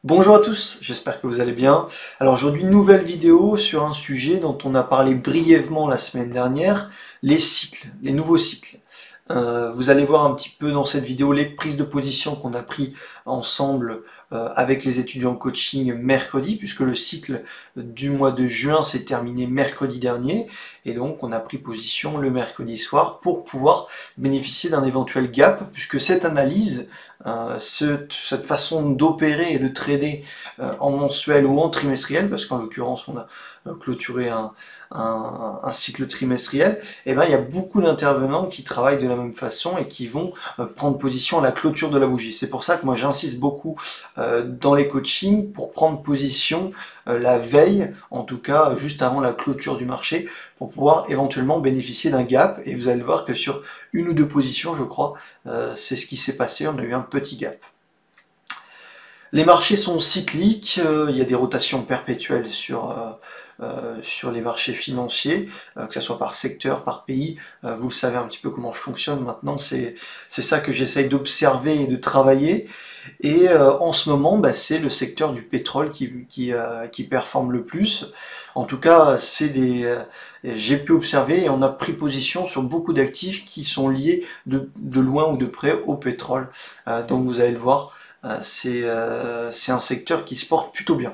Bonjour à tous, j'espère que vous allez bien. Alors aujourd'hui, nouvelle vidéo sur un sujet dont on a parlé brièvement la semaine dernière, les cycles, les nouveaux cycles. Vous allez voir un petit peu dans cette vidéo les prises de position qu'on a pris ensemble avec les étudiants coaching mercredi, puisque le cycle du mois de juin s'est terminé mercredi dernier, et donc on a pris position le mercredi soir pour pouvoir bénéficier d'un éventuel gap, puisque cette analyse, cette façon d'opérer et de trader en mensuel ou en trimestriel, parce qu'en l'occurrence on a clôturé un cycle trimestriel, et ben il y a beaucoup d'intervenants qui travaillent de la même façon et qui vont prendre position à la clôture de la bougie. C'est pour ça que moi j'insiste beaucoup dans les coachings pour prendre position la veille, en tout cas juste avant la clôture du marché, pour pouvoir éventuellement bénéficier d'un gap. Et vous allez voir que sur une ou deux positions, je crois, c'est ce qui s'est passé, on a eu un petit gap. Les marchés sont cycliques, il y a des rotations perpétuelles sur les marchés financiers, que ce soit par secteur, par pays. Vous le savez un petit peu comment je fonctionne maintenant, c'est ça que j'essaye d'observer et de travailler. Et en ce moment, c'est le secteur du pétrole qui performe le plus. En tout cas, j'ai pu observer et on a pris position sur beaucoup d'actifs qui sont liés de loin ou de près au pétrole. Donc vous allez le voir. C'est un secteur qui se porte plutôt bien.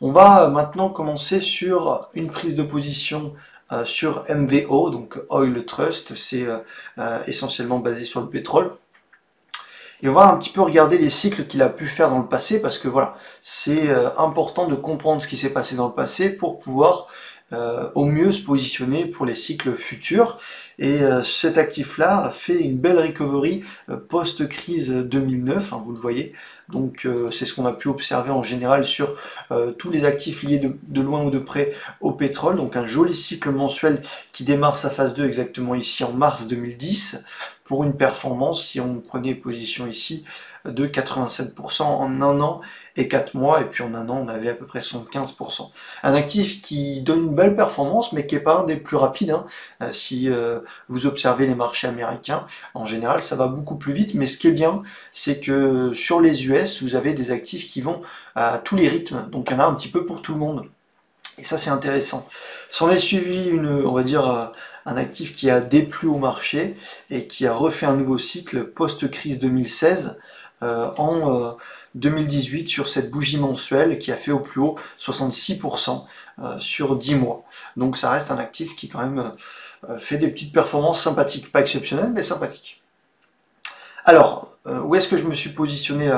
On va maintenant commencer sur une prise de position sur MVO, donc Oil Trust, c'est essentiellement basé sur le pétrole. Et on va un petit peu regarder les cycles qu'il a pu faire dans le passé, parce que voilà, c'est important de comprendre ce qui s'est passé dans le passé pour pouvoir au mieux se positionner pour les cycles futurs. Et cet actif-là a fait une belle recovery post-crise 2009, hein, vous le voyez. Donc c'est ce qu'on a pu observer en général sur tous les actifs liés de loin ou de près au pétrole. Donc un joli cycle mensuel qui démarre sa phase 2 exactement ici en mars 2010 pour une performance, si on prenait position ici, de 87% en un an et 4 mois, et puis en un an on avait à peu près 75%. Un actif qui donne une belle performance, mais qui n'est pas un des plus rapides, hein. Si vous observez les marchés américains, en général ça va beaucoup plus vite, mais ce qui est bien, c'est que sur les US, vous avez des actifs qui vont à tous les rythmes, donc il y en a un petit peu pour tout le monde. Et ça c'est intéressant. S'en est suivi on va dire, un actif qui a déplu au marché et qui a refait un nouveau cycle post-crise 2016 en 2018 sur cette bougie mensuelle qui a fait au plus haut 66% sur 10 mois. Donc ça reste un actif qui quand même fait des petites performances sympathiques, pas exceptionnelles mais sympathiques. Alors, où est-ce que je me suis positionné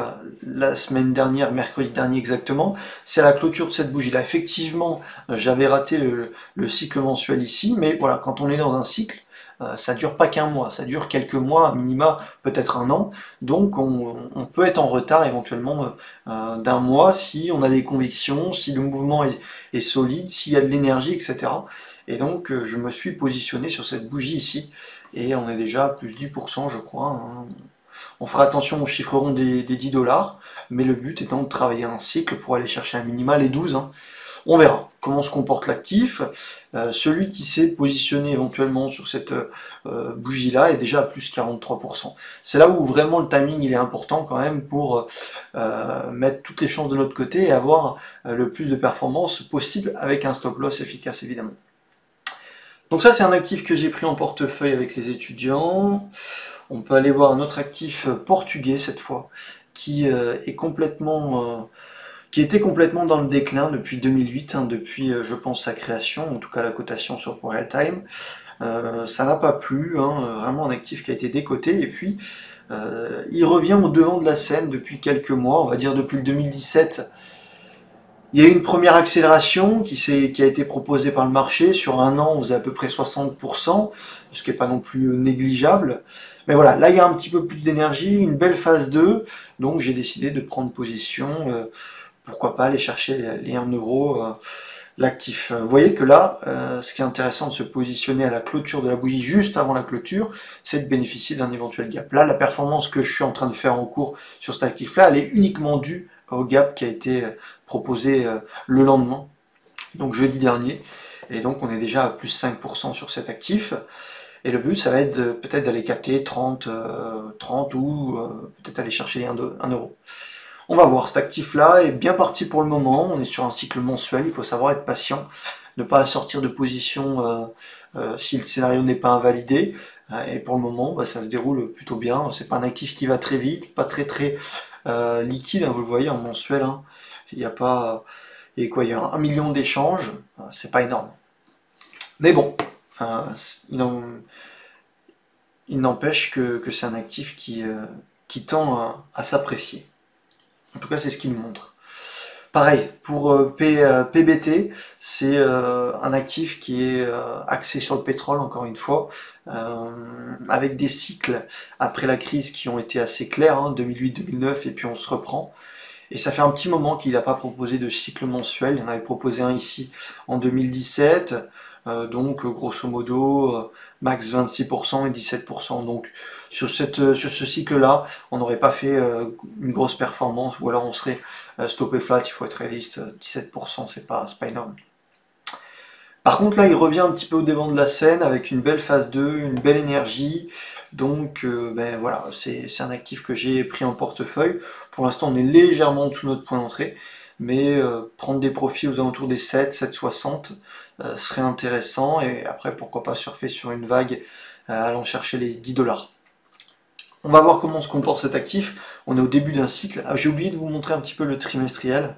la semaine dernière, mercredi dernier exactement? C'est à la clôture de cette bougie-là. Effectivement, j'avais raté le cycle mensuel ici, mais voilà, quand on est dans un cycle, ça dure pas qu'un mois, ça dure quelques mois, à minima peut-être un an, donc on peut être en retard éventuellement d'un mois si on a des convictions, si le mouvement est solide, s'il y a de l'énergie, etc. Et donc je me suis positionné sur cette bougie ici, et on est déjà à plus 10% je crois, hein. On fera attention aux chiffres ronds des 10 $, mais le but étant de travailler un cycle pour aller chercher un minima les 12. Hein. On verra comment se comporte l'actif. Celui qui s'est positionné éventuellement sur cette bougie-là est déjà à plus 43%. C'est là où vraiment le timing il est important quand même pour mettre toutes les chances de notre côté et avoir le plus de performance possible avec un stop loss efficace évidemment. Donc ça c'est un actif que j'ai pris en portefeuille avec les étudiants. On peut aller voir un autre actif portugais cette fois, qui était complètement dans le déclin depuis 2008, hein, depuis je pense sa création, en tout cas la cotation sur Real Time. Ça n'a pas plu, hein, vraiment un actif qui a été décoté, et puis il revient au devant de la scène depuis quelques mois, on va dire depuis le 2017. Il y a eu une première accélération qui a été proposée par le marché. Sur un an, on faisait à peu près 60%, ce qui n'est pas non plus négligeable. Mais voilà, là il y a un petit peu plus d'énergie, une belle phase 2, donc j'ai décidé de prendre position, pourquoi pas aller chercher les 1 euro, l'actif. Vous voyez que là, ce qui est intéressant de se positionner à la clôture de la bougie juste avant la clôture, c'est de bénéficier d'un éventuel gap. Là, la performance que je suis en train de faire en cours sur cet actif-là, elle est uniquement due au gap qui a été proposé le lendemain, donc jeudi dernier, et donc on est déjà à plus 5% sur cet actif, et le but ça va être peut-être d'aller capter 30 ou peut-être aller chercher les 1 euro. On va voir, cet actif-là est bien parti pour le moment, on est sur un cycle mensuel, il faut savoir être patient, ne pas sortir de position si le scénario n'est pas invalidé. Et pour le moment, bah, ça se déroule plutôt bien. C'est pas un actif qui va très vite, pas très liquide, hein, vous le voyez en mensuel. Hein. Il n'y a pas, et quoi, il y a 1 million d'échanges, c'est pas énorme. Mais bon, il n'empêche que c'est un actif qui tend à s'apprécier. En tout cas, c'est ce qu'il nous montre. Pareil, pour PBT, c'est un actif qui est axé sur le pétrole, encore une fois, avec des cycles après la crise qui ont été assez clairs, hein, 2008-2009, et puis on se reprend. Et ça fait un petit moment qu'il n'a pas proposé de cycle mensuel, il en avait proposé un ici en 2017, donc grosso modo max 26% et 17%. Donc sur ce cycle-là, on n'aurait pas fait une grosse performance, ou alors on serait stoppé flat, il faut être réaliste, 17% c'est pas énorme. Par contre là il revient un petit peu au devant de la scène avec une belle phase 2, une belle énergie, donc ben voilà, c'est un actif que j'ai pris en portefeuille. Pour l'instant on est légèrement en dessous de notre point d'entrée, mais prendre des profits aux alentours des 7,60 serait intéressant, et après pourquoi pas surfer sur une vague allant chercher les 10 $. On va voir comment se comporte cet actif, on est au début d'un cycle. Ah, j'ai oublié de vous montrer un petit peu le trimestriel.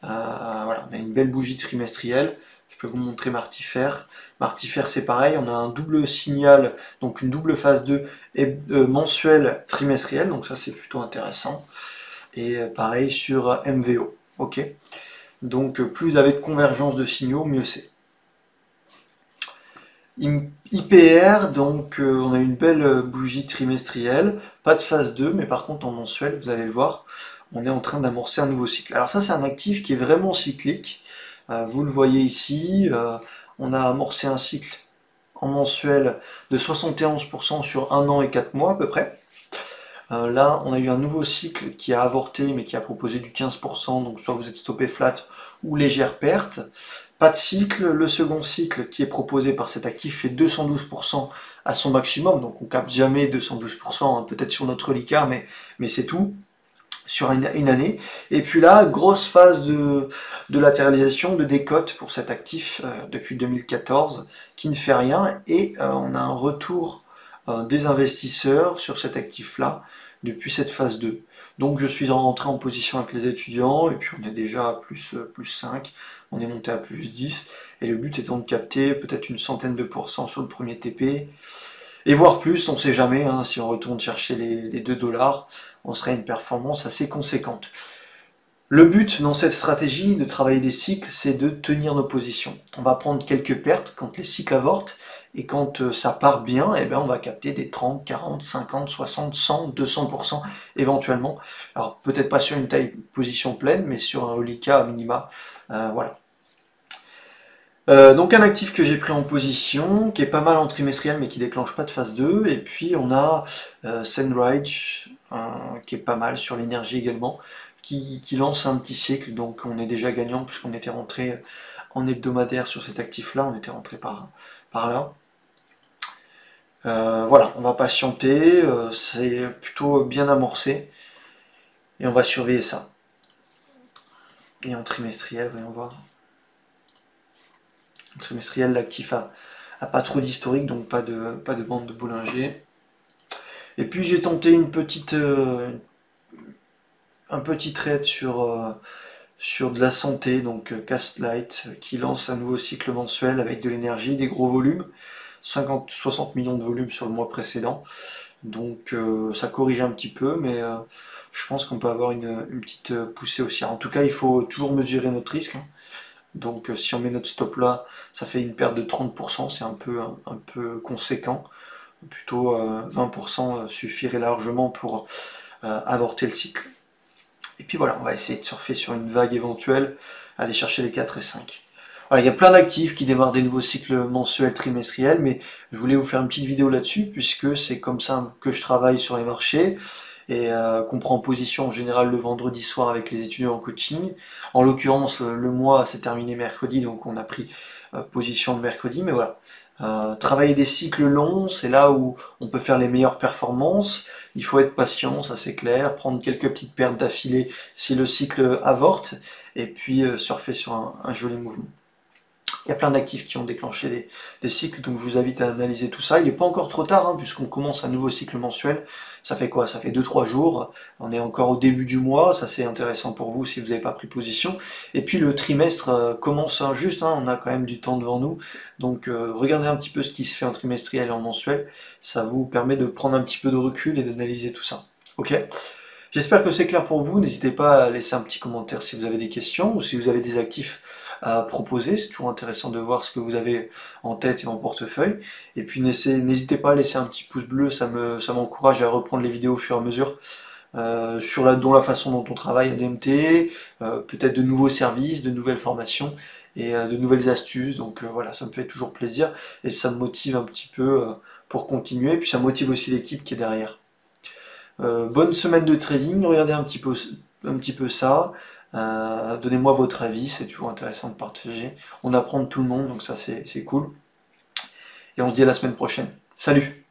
Voilà, on a une belle bougie trimestrielle. Je peux vous montrer Martifère. Martifère, c'est pareil, on a un double signal, donc une double phase 2 et mensuelle trimestrielle, donc ça c'est plutôt intéressant. Et pareil sur MVO, ok. Donc plus vous avez de convergence de signaux, mieux c'est. IPR, donc on a une belle bougie trimestrielle, pas de phase 2, mais par contre en mensuel, vous allez le voir, on est en train d'amorcer un nouveau cycle. Alors ça c'est un actif qui est vraiment cyclique, vous le voyez ici, on a amorcé un cycle en mensuel de 71% sur 1 an et 4 mois à peu près. Là on a eu un nouveau cycle qui a avorté mais qui a proposé du 15%, donc soit vous êtes stoppé flat ou légère perte. Pas de cycle, le second cycle qui est proposé par cet actif fait 212% à son maximum, donc on capte jamais 212%, hein, peut-être sur notre reliquat, mais c'est tout, sur une année. Et puis là, grosse phase de latéralisation, de décote pour cet actif depuis 2014, qui ne fait rien, et on a un retour des investisseurs sur cet actif-là depuis cette phase 2. Donc je suis rentré en position avec les étudiants, et puis on est déjà à plus 5, on est monté à plus 10, et le but étant de capter peut-être une centaine de pourcents sur le premier TP, et voire plus, on sait jamais, hein, si on retourne chercher les 2 $, on serait à une performance assez conséquente. Le but dans cette stratégie de travailler des cycles, c'est de tenir nos positions. On va prendre quelques pertes quand les cycles avortent, et quand ça part bien, eh bien on va capter des 30, 40, 50, 60, 100, 200% éventuellement. Alors peut-être pas sur une taille position pleine, mais sur un reliquat à minima. Voilà. Donc un actif que j'ai pris en position, qui est pas mal en trimestriel mais qui déclenche pas de phase 2, et puis on a Sunrise, qui est pas mal sur l'énergie également, qui lance un petit cycle, donc on est déjà gagnant puisqu'on était rentré en hebdomadaire sur cet actif-là, on était rentré par là. Voilà, on va patienter, c'est plutôt bien amorcé, et on va surveiller ça. Et en trimestriel, voyons voir. En trimestriel, l'actif a pas trop d'historique, donc pas de bande de Bollinger. Et puis j'ai tenté un petit trade sur de la santé, donc Castlight, qui lance un nouveau cycle mensuel avec de l'énergie, des gros volumes, 50-60 millions de volumes sur le mois précédent. Donc ça corrige un petit peu, mais je pense qu'on peut avoir une petite poussée haussière. En tout cas, il faut toujours mesurer notre risque, hein. Donc si on met notre stop là, ça fait une perte de 30%, c'est un peu conséquent. Plutôt 20% suffirait largement pour avorter le cycle. Et puis voilà, on va essayer de surfer sur une vague éventuelle, aller chercher les 4 et 5. Voilà, il y a plein d'actifs qui démarrent des nouveaux cycles mensuels, trimestriels, mais je voulais vous faire une petite vidéo là-dessus, puisque c'est comme ça que je travaille sur les marchés, et qu'on prend en position en général le vendredi soir avec les étudiants en coaching. En l'occurrence, le mois s'est terminé mercredi, donc on a pris position le mercredi, mais voilà. Travailler des cycles longs, c'est là où on peut faire les meilleures performances. Il faut être patient, ça c'est clair, prendre quelques petites pertes d'affilée si le cycle avorte, et puis surfer sur un joli mouvement. Il y a plein d'actifs qui ont déclenché des cycles, donc je vous invite à analyser tout ça. Il n'est pas encore trop tard, hein, puisqu'on commence un nouveau cycle mensuel. Ça fait quoi? Ça fait 2-3 jours. On est encore au début du mois, ça c'est intéressant pour vous si vous n'avez pas pris position. Et puis le trimestre commence juste, hein, on a quand même du temps devant nous. Donc regardez un petit peu ce qui se fait en trimestriel et en mensuel. Ça vous permet de prendre un petit peu de recul et d'analyser tout ça. Ok? J'espère que c'est clair pour vous. N'hésitez pas à laisser un petit commentaire si vous avez des questions ou si vous avez des actifs à proposer. C'est toujours intéressant de voir ce que vous avez en tête et en portefeuille. Et puis n'hésitez pas à laisser un petit pouce bleu, ça m'encourage à reprendre les vidéos au fur et à mesure. Sur la façon dont on travaille à DMT, peut-être de nouveaux services, de nouvelles formations et de nouvelles astuces. Donc voilà, ça me fait toujours plaisir et ça me motive un petit peu pour continuer. Puis ça motive aussi l'équipe qui est derrière. Bonne semaine de trading, regardez un petit peu ça. Donnez-moi votre avis, c'est toujours intéressant de partager. On apprend de tout le monde, donc ça c'est cool. Et on se dit à la semaine prochaine. Salut!